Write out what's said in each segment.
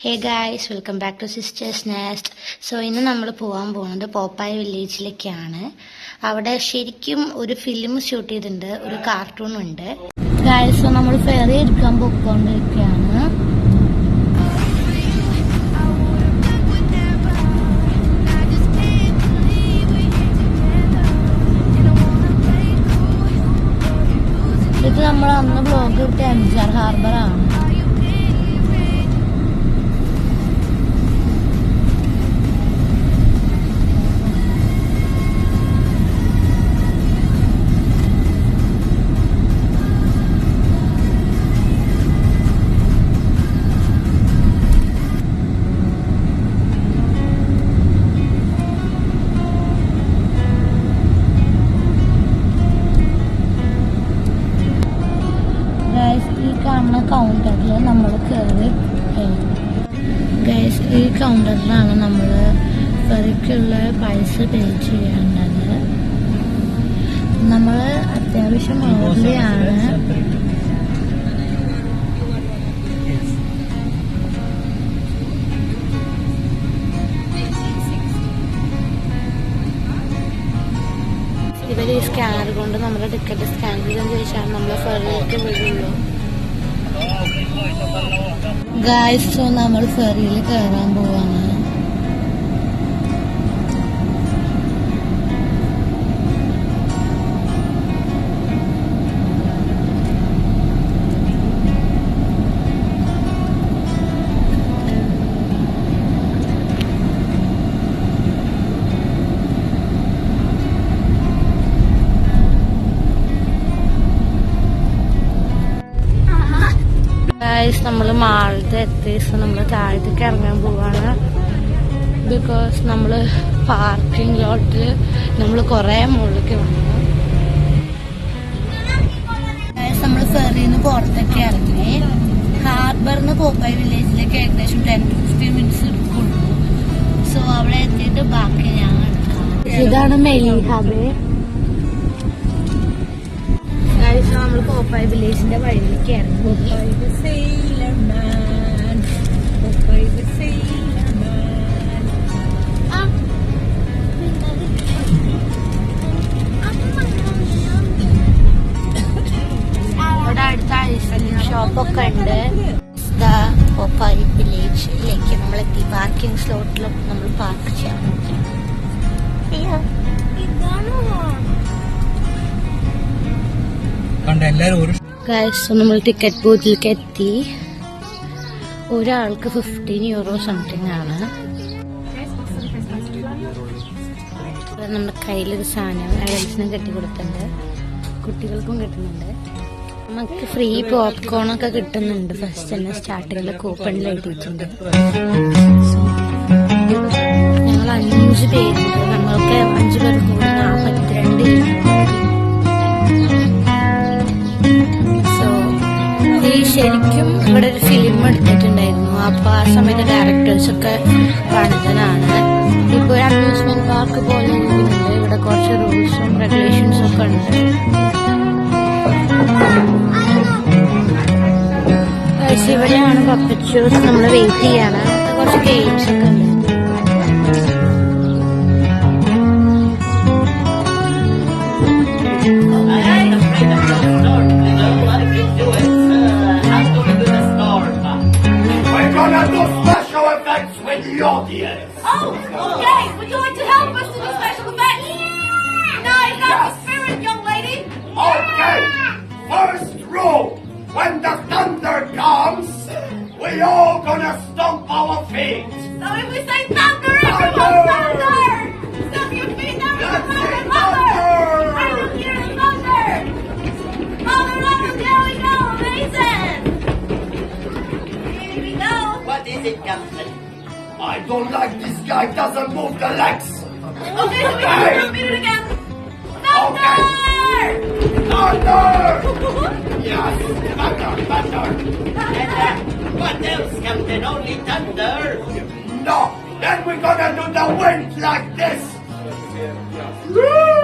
Hey guys, welcome back to sisters nest. So ഇന്ന് നമ്മൾ പോകാൻ പോകുന്നത് പോപ്പായ വില്ലേജിലേക്കാണ്. അവിടെ ശരിക്കും ഒരു ഫിലിം ഷൂട്ട് ചെയ്തിട്ടുണ്ട്, ഒരു കാർട്ടൂൺ ഉണ്ട് ഗായ്സ്. സോ നമ്മൾ ഫെറി എടുക്കാൻ പോയിക്കൊണ്ടിരിക്കുകയാണ്. ഇത് നമ്മൾ അന്ന് ബ്ലോഗ് ഇട്ട എംജിആർ ഹാർബറാണ്. കൗണ്ടറിൽ നമ്മൾ കയറി. ഗൈസ്, ഈ കൗണ്ടറിലാണ് നമ്മൾ ഫെറിക്കുള്ള പൈസ പേ ചെയ്യേണ്ടത്. നമ്മൾ അത്യാവശ്യം ഏർലിയാണ്. ഇവർ ഈ സ്കാനർ കൊണ്ട് നമ്മുടെ ടിക്കറ്റ് സ്കാൻ ചെയ്തതിന് ശേഷമാണ് നമ്മൾ ഫെറിയിലേക്ക് വിടുള്ളൂ. ഗായ്സ്, സോ നമ്മൾ ഫെറിയിൽ കയറാൻ പോവാണ്. നമ്മൾ മാളത്തെ എത്തി. സോ നമ്മൾ താഴത്തേക്ക് ഇറങ്ങാൻ പോവാണ്. ബിക്കോസ് നമ്മൾ പാർക്കിംഗ് ലോട്ടിൽ നമ്മൾ കുറെ മുകളിലേക്ക് വന്നു. നമ്മൾ ഫെറിന്ന് പുറത്തേക്ക് ഇറങ്ങി. ഹാർബറിന്ന് പോപ്പായ വില്ലേജിലേക്ക് ഏകദേശം 10-15 മിനിറ്റ്സ് എടുക്കുള്ളൂ. സോ അവിടെ എത്തിയിട്ട് ബാക്കി ഞാൻ എടുക്കാം. ഇതാണ് മെലിഹാബേ. നമ്മൾ പോപ്പായ വില്ലേജിന്റെ വഴിയിലേക്ക് ഇറങ്ങി. ഇവിടെ അടുത്ത ഐസ്ക്രീം ഷോപ്പൊക്കെ ഉണ്ട്. പോപ്പായ വില്ലേജിലേക്ക് നമ്മളെത്തി. പാർക്കിംഗ് സ്ലോട്ടിൽ നമ്മൾ പാർക്ക് ചെയ്യാൻ നോക്കി. നമ്മൾ ടിക്കറ്റ് ബൂത്തിലേക്ക് എത്തി. ഒരാൾക്ക് 15 യൂറോ സംതിങ് ആണ്. നമ്മുടെ കയ്യിലൊരു സാധനം അഡൽസിനും കെട്ടിക്കൊടുത്തിട്ടുണ്ട്, കുട്ടികൾക്കും കിട്ടുന്നുണ്ട്. നമുക്ക് ഫ്രീ പോപ്കോണൊക്കെ കിട്ടുന്നുണ്ട്. ഫസ്റ്റ് തന്നെ സ്റ്റാർട്ടിങ്ങിൽ കൂപ്പണിൽ എഴുതിയിട്ടുണ്ട്. ഞങ്ങൾ 5 പേരുണ്ട്. നമ്മൾക്ക് 5 പേർക്ക് കൂടി 42 ശരിക്കും ഇവിടെ ഒരു ഫിലിം എടുത്തിട്ടുണ്ടായിരുന്നു. അപ്പൊ ആ സമയത്ത് ഡയറക്ടേഴ്സ് ഒക്കെ പണിതനാണ്. ഇപ്പൊ ഒരു അമ്യൂസ്മെന്റ് പാർക്ക് പോലെ ഉണ്ട്. ഇവിടെ കുറച്ച് റൂൾസും റെഗുലേഷൻസും ഒക്കെ ഉണ്ട്. ഇവിടെയാണ് പപ്പറ്റ് ഷോസ്. നമ്മൾ വെയിറ്റ് ചെയ്യാണ്. കുറച്ച് ഗെയിംസ് ഒക്കെ ഉണ്ട്. Audience. Oh, okay. Would you like to help us to do special effects? Yeah. No, it's not the spirit, young lady. Okay. First rule: when the thunder comes, we all gonna stomp our feet. So if we say thunder, everyone thunder. Stomp your feet, everyone thunder. I don't hear the thunder. Mother, there we go. Amazing. Here we go. What is it, Captain? I don't like this guy, doesn't move the legs. Okay, so we have to repeat it again. Thunder! Okay. Thunder! Yes, thunder. And what else, Captain? Only thunder? No, then we're gonna do the wind like this. Everyone!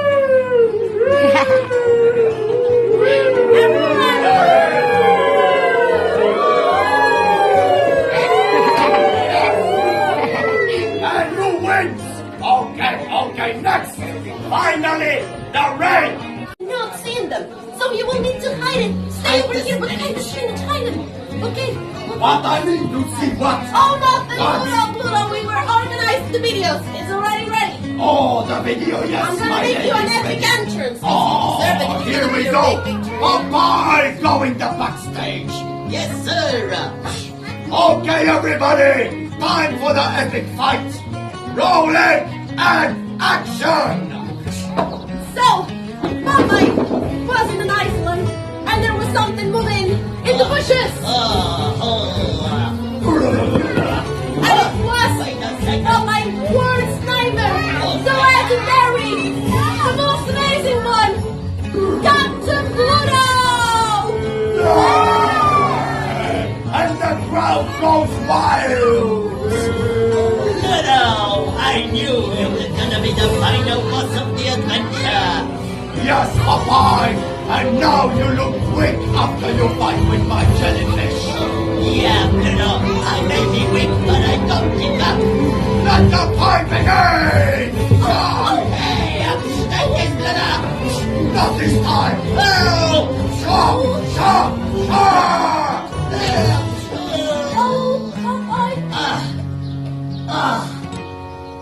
the rain! I'm not seeing them, so you will need to hide it. Stay over here behind the screen and hide them. Okay? What I need to see what? Oh, nothing, What? Pluto. We were organizing the videos. It's already ready. Oh, the video, yes, I'm gonna my make you an lady. epic entrance. Oh, Servant, you here can we do go. your big picture. Popeye going the backstage. Yes, sir. Okay, everybody, time for the epic fight. Rolling and action. So, Popeye was in an Iceland, and there was something moving in the bushes. And it was my worst nightmare. The legendary, the most amazing one, Captain Pluto! And the crowd goes wild. Pluto, I knew it was gonna be the final boss of the adventure. Yes, Popeye, and now you look weak after you fight with my jellyfish. Yeah, Pluto, I may be weak, but I don't give up. Let the fight begin! Hey, take it, Pluto. Not this time! Oh, Shot! Shot! Shot! Oh, Popeye.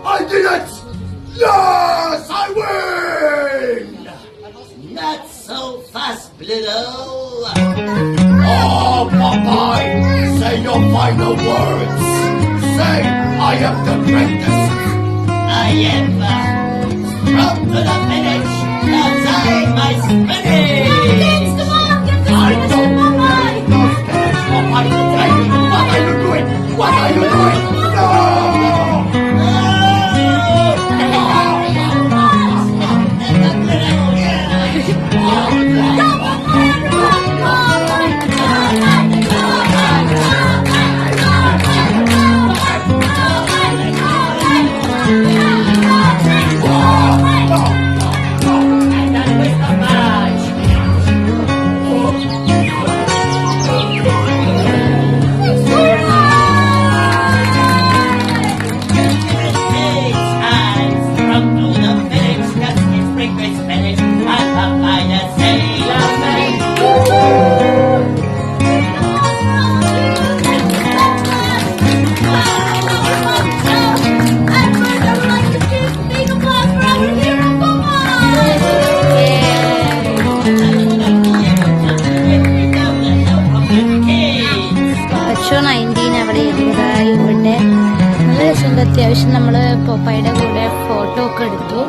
I did it! Yes, I win! not so fast, Pluto. Oh, Popeye, say your final words. Say, I am the greatest. I am from to the finish. That's I must finish. Come on, get this I finished, don't Popeye. not finish, Popeye. Hey, what are you doing? What are you doing? No! അച്ചോ 19 അവിടെ എഴുതായി ഇവിടെ നല്ല രസമുണ്ട്. അത്യാവശ്യം നമ്മൾ പോപ്പായുടെ കൂടെ photo ഒക്കെ എടുത്തു.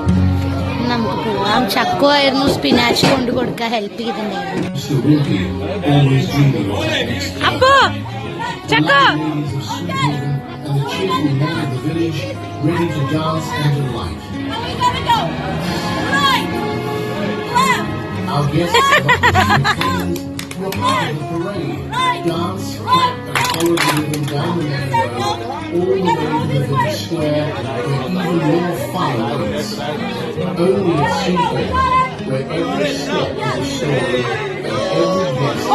നമുക്ക് പോവാം. ചക്കോ ആയിരുന്നു സ്പിനാച്ച് കൊണ്ട് കൊടുക്കാൻ ഹെൽപ്പ് ചെയ്തിട്ടുണ്ടായിരുന്നു. അപ്പോ ചക്കോ ready to dance and delight. We gotta go. Right. Left. Our guests were part of the parade. Dance, clap, and follow the rhythm down the main road, all the way to the village square, where even more fun awaits. Only at Seafair, where every step is a story, and every guest